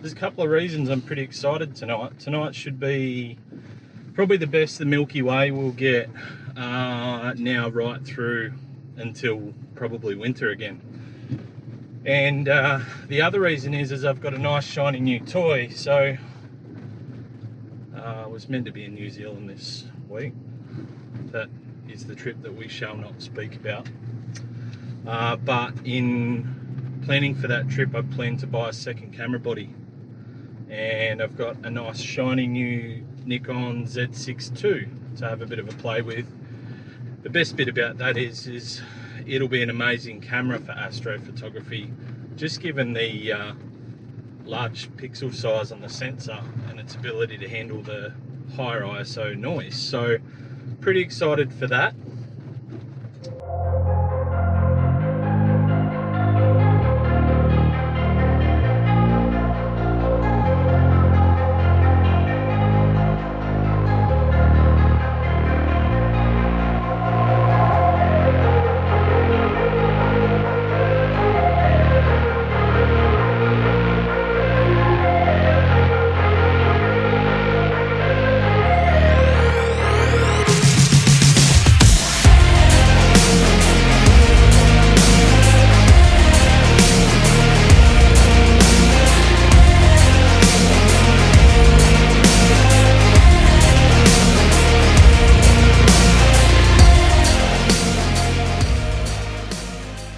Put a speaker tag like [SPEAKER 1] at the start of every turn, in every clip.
[SPEAKER 1] there's a couple of reasons I'm pretty excited tonight. Tonight should be probably the best the Milky Way will get now right through until probably winter again. And the other reason is I've got a nice shiny new toy. So I was meant to be in New Zealand this week. That is the trip that we shall not speak about. But in planning for that trip, I plan to buy a second camera body. And I've got a nice shiny new Nikon Z6 II to have a bit of a play with. The best bit about that is it'll be an amazing camera for astrophotography, just given the large pixel size on the sensor and its ability to handle the higher ISO noise. So pretty excited for that.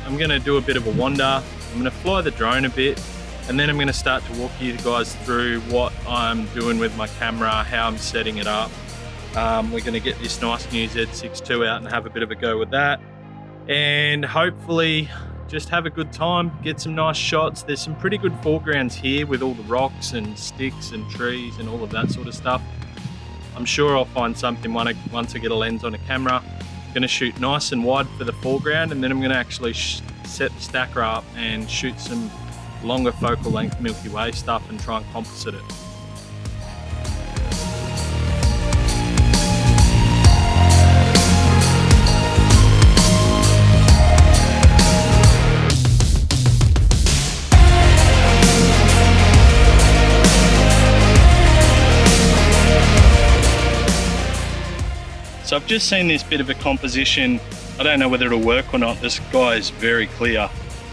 [SPEAKER 1] I'm going to do a bit of a wander. I'm going to fly the drone a bit, and then I'm going to start to walk you guys through what I'm doing with my camera, how I'm setting it up. We're going to get this nice new Z6 II out and have a bit of a go with that, and hopefully just have a good time, get some nice shots. There's some pretty good foregrounds here with all the rocks and sticks and trees and all of that sort of stuff. I'm sure I'll find something once I get a lens on a camera. I'm going to shoot nice and wide for the foreground, and then I'm going to actually set the stacker up and shoot some longer focal length Milky Way stuff and try and composite it. So I've just seen this bit of a composition. I don't know whether it'll work or not. This guy is very clear.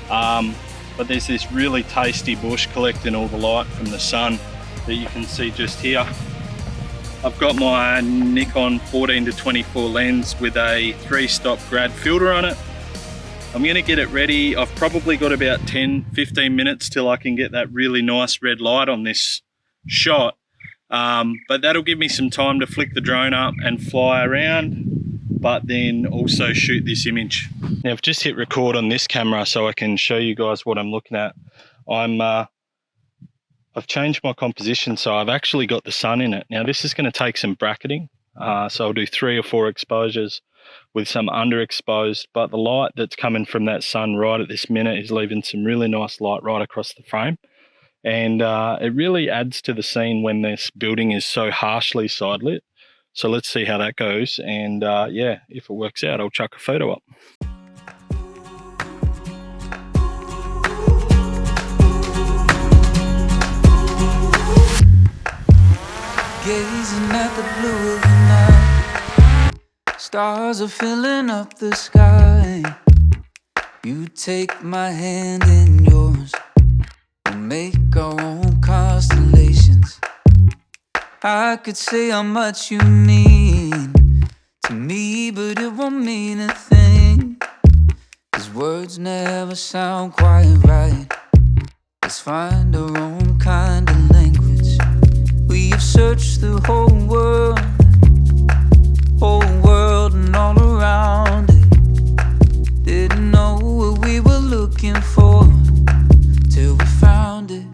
[SPEAKER 1] But there's this really tasty bush collecting all the light from the sun that you can see just here. I've got my Nikon 14-24 lens with a 3-stop grad filter on it. I'm gonna get it ready. I've probably got about 10-15 minutes till I can get that really nice red light on this shot. But that'll give me some time to flick the drone up and fly around, but then also shoot this image. Now I've just hit record on this camera so I can show you guys what I'm looking at. I've changed my composition, so I've actually got the sun in it. Now this is going to take some bracketing, so I'll do 3 or 4 exposures with some underexposed, but the light that's coming from that sun right at this minute is leaving some really nice light right across the frame. And it really adds to the scene when this building is so harshly side lit. So let's see how that goes, and yeah, if it works out, I'll chuck a photo up.
[SPEAKER 2] Gazing at the blue of the night, stars are filling up the sky. You take my hand in yours, we'll make our own constellations. I could say how much you mean to me, but it won't mean a thing, 'cause words never sound quite right. Let's find our own kind of language. We have searched the whole world and all around it. Didn't know what we were looking for till we found it.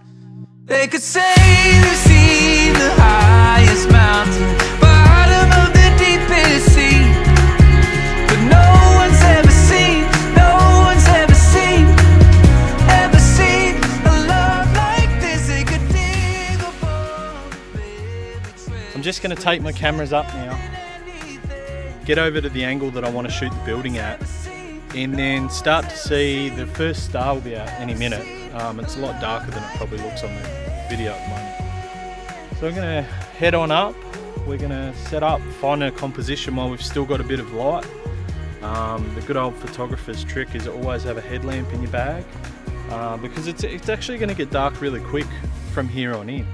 [SPEAKER 2] They could say they've seen the highest mountain, bottom of the deepest sea, but no one's ever seen a love like this. They could dig above the trail.
[SPEAKER 1] I'm just going to take my cameras up now, get over to the angle that I want to shoot the building at, and then start to see the first star will be out any minute. It's a lot darker than it probably looks on there. video at the moment. So we're gonna head on up. We're gonna set up, find a composition while we've still got a bit of light. The good old photographer's trick is always have a headlamp in your bag, because it's actually gonna get dark really quick from here on in.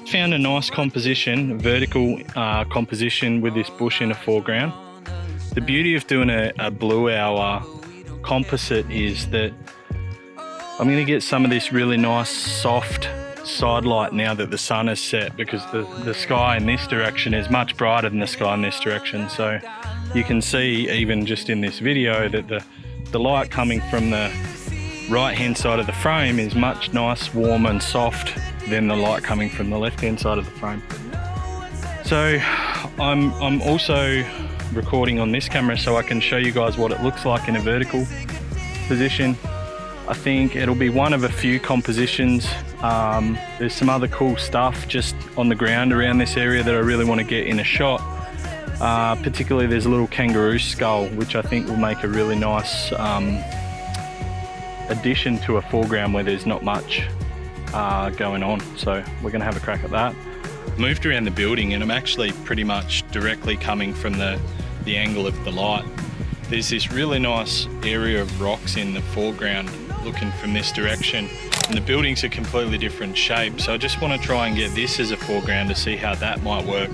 [SPEAKER 1] Found a nice composition, vertical composition with this bush in the foreground. The beauty of doing a blue hour composite is that I'm going to get some of this really nice soft side light now that the sun has set, because the sky in this direction is much brighter than the sky in this direction. So you can see even just in this video that the light coming from the right hand side of the frame is much nice, warm and soft than the light coming from the left hand side of the frame. So I'm also recording on this camera so I can show you guys what it looks like in a vertical position. I think it'll be one of a few compositions. There's some other cool stuff just on the ground around this area that I really want to get in a shot. Particularly there's a little kangaroo skull, which I think will make a really nice addition to a foreground where there's not much going on. So we're going to have a crack at that. Moved around the building and I'm actually pretty much directly coming from the angle of the light. There's this really nice area of rocks in the foreground looking from this direction, and the building's a completely different shape, so I just want to try and get this as a foreground to see how that might work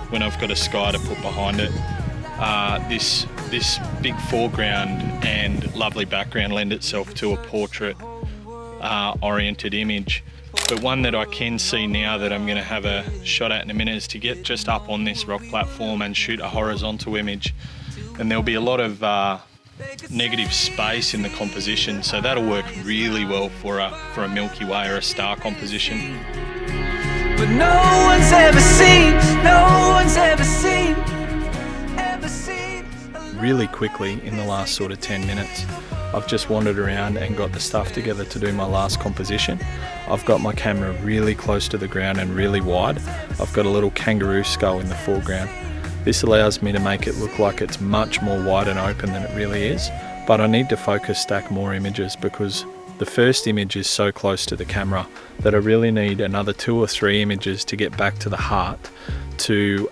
[SPEAKER 1] when I've got a sky to put behind it. This big foreground and lovely background lend itself to a portrait oriented image, but one that I can see now that I'm going to have a shot at in a minute is to get just up on this rock platform and shoot a horizontal image, and there'll be a lot of negative space in the composition, so that'll work really well for a Milky Way or a star composition.
[SPEAKER 2] But no one's ever seen.
[SPEAKER 1] Really quickly in the last sort of 10 minutes I've just wandered around and got the stuff together to do my last composition. I've got my camera really close to the ground and really wide. I've got a little kangaroo skull in the foreground. This allows me to make it look like it's much more wide and open than it really is, but I need to focus stack more images because the first image is so close to the camera that I really need another 2 or 3 images to get back to the heart to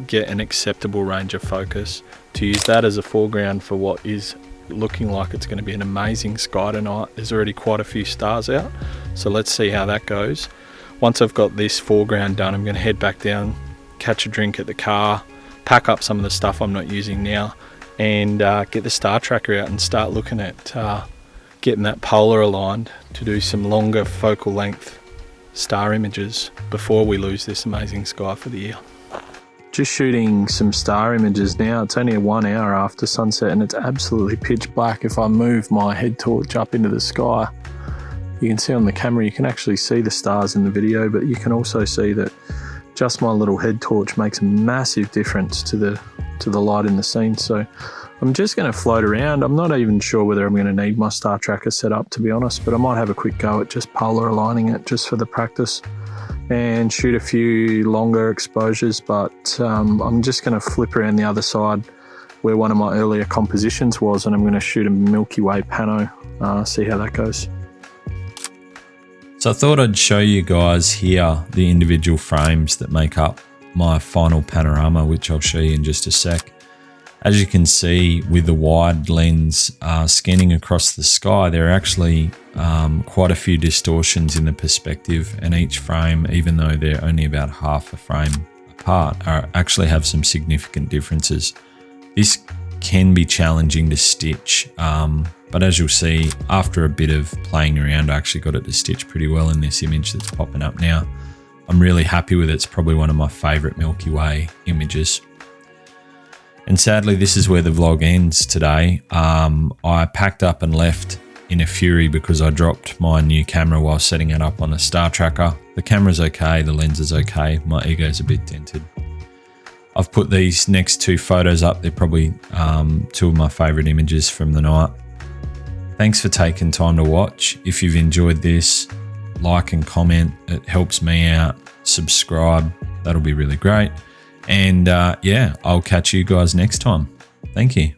[SPEAKER 1] get an acceptable range of focus, to use that as a foreground for what is looking like it's going to be an amazing sky tonight. There's already quite a few stars out, so let's see how that goes. Once I've got this foreground done, I'm going to head back down, catch a drink at the car, pack up some of the stuff I'm not using now, and get the star tracker out and start looking at getting that polar aligned to do some longer focal length star images before we lose this amazing sky for the year. Just shooting some star images now. It's only 1 hour after sunset and it's absolutely pitch black. If I move my head torch up into the sky, you can see on the camera, you can actually see the stars in the video, but you can also see that just my little head torch makes a massive difference to the light in the scene. So I'm just going to float around. I'm not even sure whether I'm going to need my star tracker set up, to be honest, but I might have a quick go at just polar aligning it just for the practice and shoot a few longer exposures. But I'm just going to flip around the other side where one of my earlier compositions was, and I'm going to shoot a Milky Way pano, see how that goes.
[SPEAKER 3] So I thought I'd show you guys here the individual frames that make up my final panorama, which I'll show you in just a sec. As you can see with the wide lens scanning across the sky, there are actually quite a few distortions in the perspective, and each frame, even though they're only about half a frame apart, actually have some significant differences. This can be challenging to stitch, but as you'll see, after a bit of playing around, I actually got it to stitch pretty well in this image that's popping up now. I'm really happy with it. It's probably one of my favorite Milky Way images. And sadly, this is where the vlog ends today. I packed up and left in a fury because I dropped my new camera while setting it up on the star tracker. The camera's okay, the lens is okay, my ego's a bit dented. I've put these next 2 photos up. They're probably 2 of my favorite images from the night. Thanks for taking time to watch. If you've enjoyed this, like and comment. It helps me out. Subscribe. That'll be really great. And yeah, I'll catch you guys next time. Thank you.